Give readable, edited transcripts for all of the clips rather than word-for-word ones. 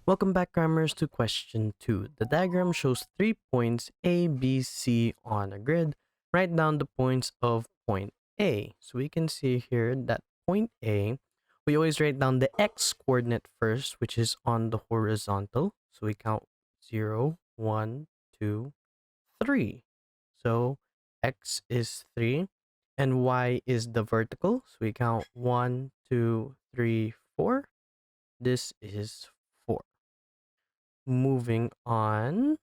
Welcome back, Crammers, to question 2. The diagram shows 3 points A, B, C on a grid. Write down the points of point A. So we can see here that point A, we always write down the x coordinate first, which is on the horizontal. So we count 0, 1, 2, 3. So x is 3 and y is the vertical. So we count 1, 2, 3, 4. This is 4. Moving on,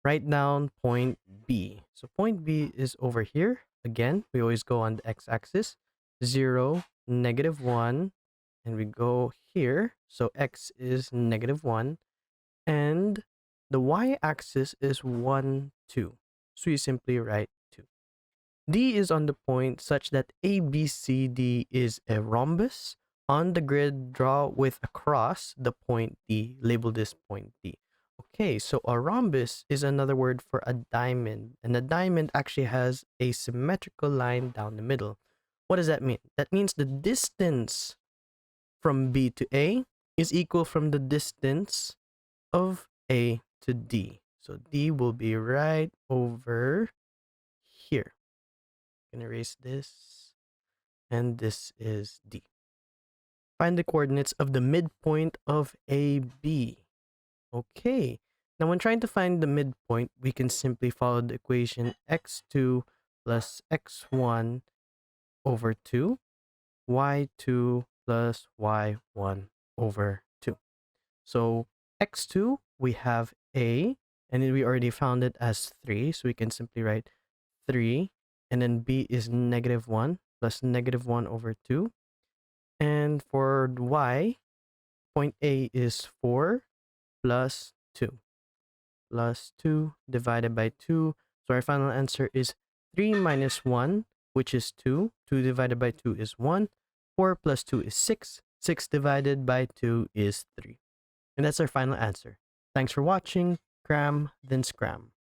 write down point B. So point B is over here. Again, we always go on the x-axis. 0, -1, and we go here. So x is -1. And the y-axis is 1, 2. So you simply write 2. D is on the point such that ABCD is a rhombus. On the grid, draw with a cross the point D. Label this point D. Okay, so a rhombus is another word for a diamond, and a diamond actually has a symmetrical line down the middle. What does that mean? That means the distance from B to A is equal from the distance of A to D. So D will be right over here. I'm gonna erase this, and this is D. Find the coordinates of the midpoint of AB. Okay, now when trying to find the midpoint, we can simply follow the equation x2 plus x1 over 2, y2 plus y1 over 2. So x2, we have A, and then we already found it as 3, so we can simply write 3, and then B is -1 plus -1 over 2. And for y, point A is 4 plus 2 divided by 2. So our final answer is 3 minus 1, which is 2. 2 divided by 2 is 1. 4 plus 2 is 6. 6 divided by 2 is 3. And that's our final answer. Thanks for watching. Cram, then scram.